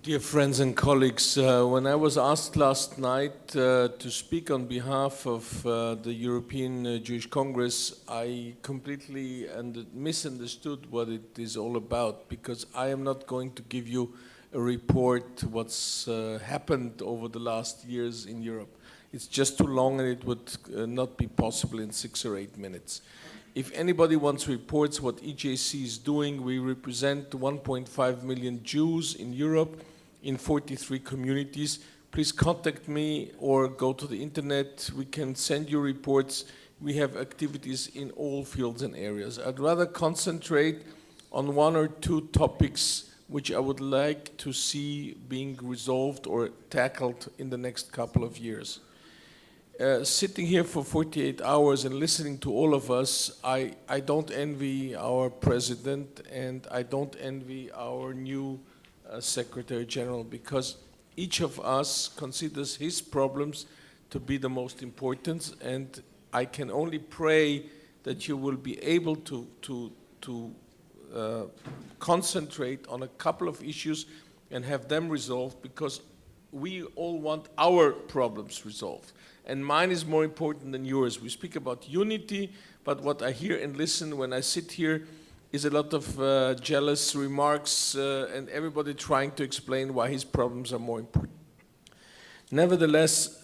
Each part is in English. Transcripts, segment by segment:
Dear friends and colleagues, when I was asked last night to speak on behalf of the European Jewish Congress, I completely misunderstood what it is all about, because I am not going to give you a report what's happened over the last years in Europe. It's just too long and it would not be possible in 6 or 8 minutes. If anybody wants reports what EJC is doing, we represent 1.5 million Jews in Europe in 43 communities. Please contact me or go to the internet. We can send you reports. We have activities in all fields and areas. I'd rather concentrate on 1 or 2 topics which I would like to see being resolved or tackled in the next couple of years. Sitting here for 48 hours and listening to all of us, I don't envy our president and I don't envy our new Secretary General, because each of us considers his problems to be the most important, and I can only pray that you will be able to concentrate on a couple of issues and have them resolved, because we all want our problems resolved. And mine is more important than yours. We speak about unity, but what I hear and listen when I sit here is a lot of jealous remarks and everybody trying to explain why his problems are more important. Nevertheless,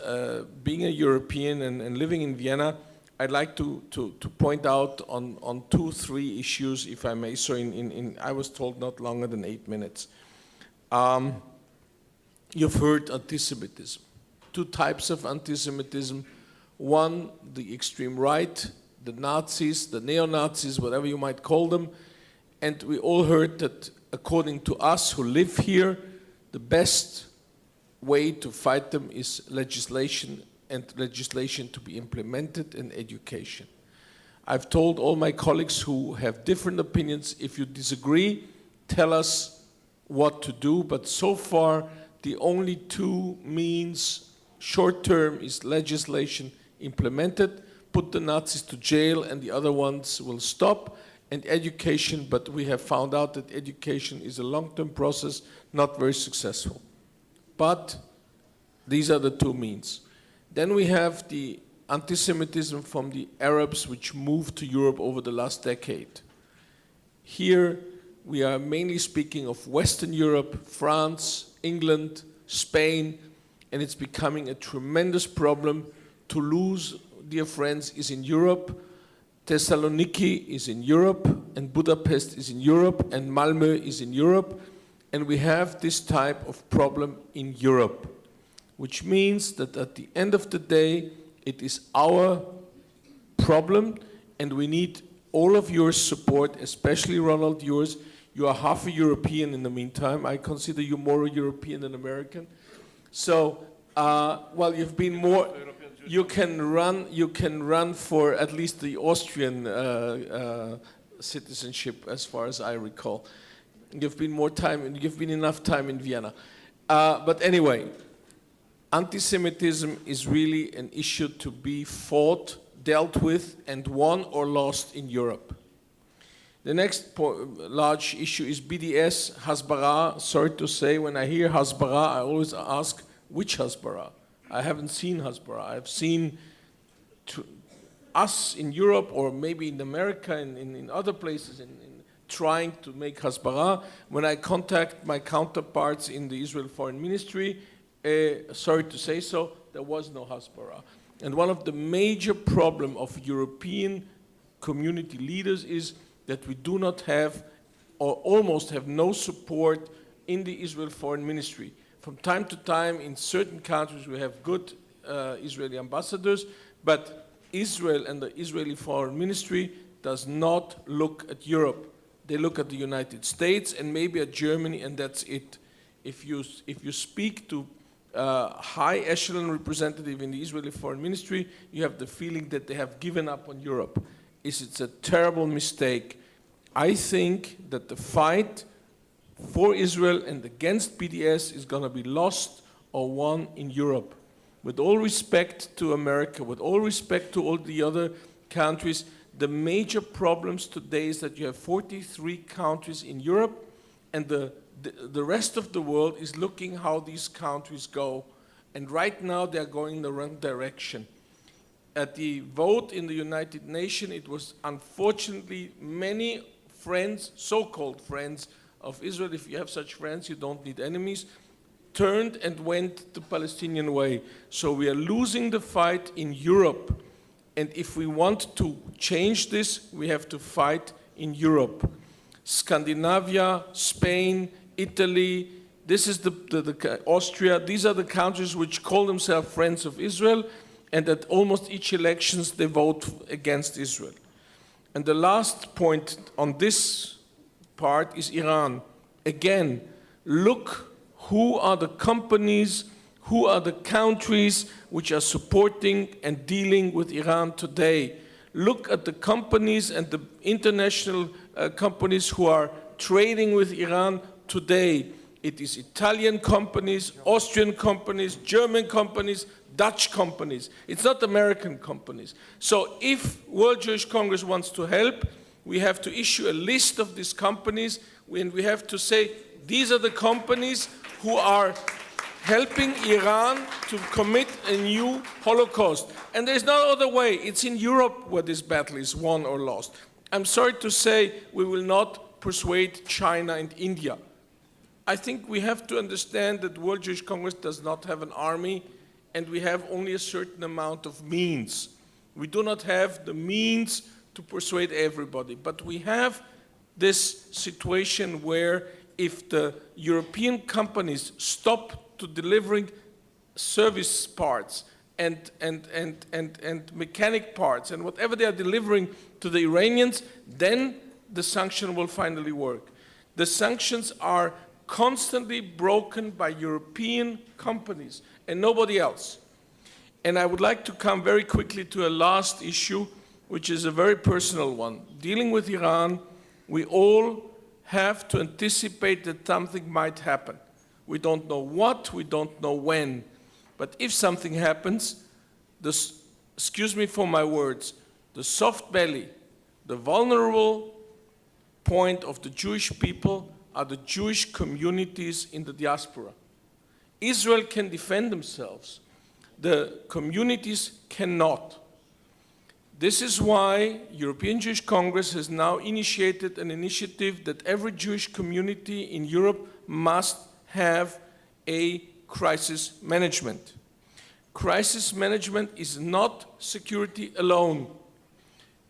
being a European and living in Vienna, I'd like to point out on 2, 3 issues, if I may. So I was told not longer than 8 minutes. You've heard anti-Semitism. 2 types of anti-Semitism. One, the extreme right, the Nazis, the neo-Nazis, whatever you might call them. And we all heard that, according to us who live here, the best way to fight them is legislation, and legislation to be implemented in education. I've told all my colleagues who have different opinions, if you disagree, tell us what to do. But so far, the only 2 means short-term is legislation implemented, put the Nazis to jail, and the other ones will stop, and education, but we have found out that education is a long-term process, not very successful. But these are the 2 means. Then we have the anti-Semitism from the Arabs which moved to Europe over the last decade. Here we are mainly speaking of Western Europe, France, England, Spain, and it's becoming a tremendous problem. Toulouse, dear friends, is in Europe, Thessaloniki is in Europe, and Budapest is in Europe, and Malmö is in Europe, and we have this type of problem in Europe, which means that at the end of the day, it is our problem, and we need all of your support, especially Ronald, yours. You are half a European in the meantime. I consider you more European than American. So, well, you've been more. You can run for at least the Austrian citizenship, as far as I recall. You've been more time, and you've been enough time in Vienna. But anyway, anti-Semitism is really an issue to be fought, dealt with, and won or lost in Europe. The next large issue is BDS, Hasbara. Sorry to say, when I hear Hasbara, I always ask, which Hasbara? I haven't seen Hasbara. I've seen us in Europe, or maybe in America and in other places, in trying to make Hasbara. When I contact my counterparts in the Israel Foreign Ministry, sorry to say so, there was no Hasbara. And one of the major problems of European community leaders is that we do not have, or almost have no support in the Israel Foreign Ministry. From time to time, in certain countries, we have good Israeli ambassadors, but Israel and the Israeli Foreign Ministry does not look at Europe. They look at the United States and maybe at Germany, and that's it. If you speak to high echelon representative in the Israeli Foreign Ministry, you have the feeling that they have given up on Europe. It's a terrible mistake. I think that the fight for Israel and against BDS is going to be lost or won in Europe. With all respect to America, with all respect to all the other countries, the major problems today is that you have 43 countries in Europe, and the the rest of the world is looking how these countries go. And right now they're going in the wrong direction. At the vote in the United Nations, it was unfortunately many friends, so-called friends of Israel, if you have such friends, you don't need enemies, turned and went the Palestinian way. So we are losing the fight in Europe. And if we want to change this, we have to fight in Europe. Scandinavia, Spain, Italy, this is Austria, these are the countries which call themselves friends of Israel, and at almost each elections they vote against Israel. And the last point on this part is Iran. Again, look who are the companies, who are the countries which are supporting and dealing with Iran today. Look at the companies and the international companies who are trading with Iran today. It is Italian companies, Austrian companies, German companies, Dutch companies. It's not American companies. So if World Jewish Congress wants to help, we have to issue a list of these companies, and we have to say, these are the companies who are helping Iran to commit a new Holocaust. And there's no other way. It's in Europe where this battle is won or lost. I'm sorry to say we will not persuade China and India. I think we have to understand that World Jewish Congress does not have an army, and we have only a certain amount of means. We do not have the means to persuade everybody, but we have this situation where if the European companies stop to delivering service parts and mechanic parts and whatever they are delivering to the Iranians, then the sanction will finally work. The sanctions are constantly broken by European companies and nobody else. And I would like to come very quickly to a last issue, which is a very personal one. Dealing with Iran, we all have to anticipate that something might happen. We don't know what, we don't know when. But if something happens, excuse me for my words, the soft belly, the vulnerable point of the Jewish people are the Jewish communities in the diaspora. Israel can defend themselves. The communities cannot. This is why European Jewish Congress has now initiated an initiative that every Jewish community in Europe must have a crisis management. Crisis management is not security alone.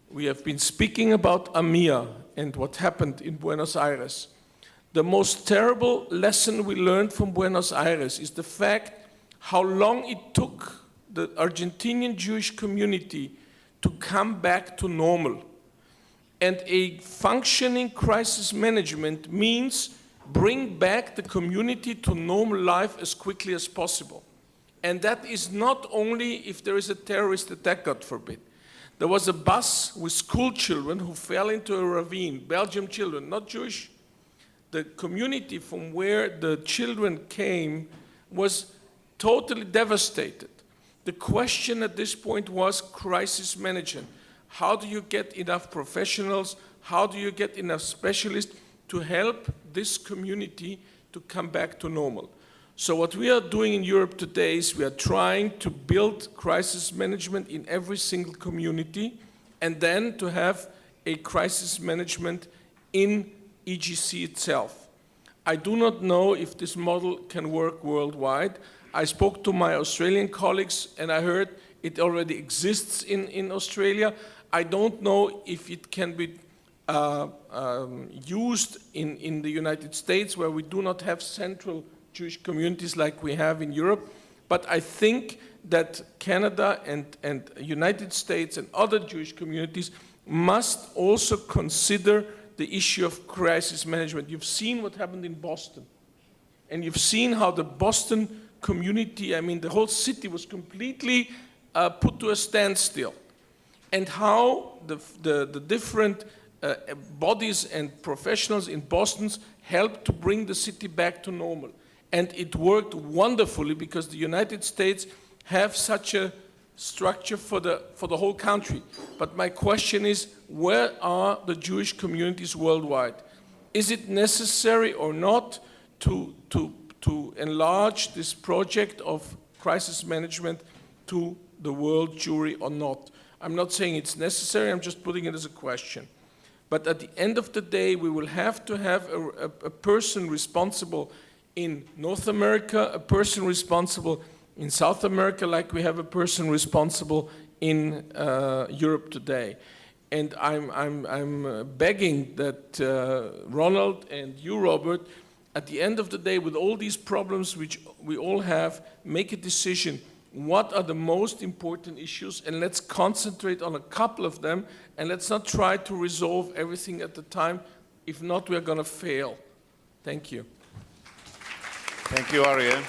We have been speaking about AMIA and what happened in Buenos Aires. The most terrible lesson we learned from Buenos Aires is the fact how long it took the Argentinian Jewish community to come back to normal. And a functioning crisis management means bring back the community to normal life as quickly as possible. And that is not only if there is a terrorist attack, God forbid. There was a bus with school children who fell into a ravine, Belgian children, not Jewish. The community from where the children came was totally devastated. The question at this point was crisis management. How do you get enough professionals? How do you get enough specialists to help this community to come back to normal? So what we are doing in Europe today is we are trying to build crisis management in every single community and then to have a crisis management in EGC itself. I do not know if this model can work worldwide. I spoke to my Australian colleagues and I heard it already exists in Australia. I don't know if it can be used in the United States, where we do not have central Jewish communities like we have in Europe. But I think that Canada and United States and other Jewish communities must also consider the issue of crisis management. You've seen what happened in Boston. And you've seen how the Boston community, I mean, the whole city was completely put to a standstill. And how the different bodies and professionals in Boston helped to bring the city back to normal. And it worked wonderfully because the United States have such a structure for the whole country. But my question is, where are the Jewish communities worldwide? Is it necessary or not to enlarge this project of crisis management to the World Jewry or not. I'm not saying it's necessary, I'm just putting it as a question. But at the end of the day, we will have to have a person responsible in North America, a person responsible in South America, like we have a person responsible in Europe today. And I'm begging that Ronald and you, Robert, at the end of the day, with all these problems which we all have, make a decision. What are the most important issues? And let's concentrate on a couple of them, and let's not try to resolve everything at the time. If not, we're going to fail. Thank you. Thank you, Ariel.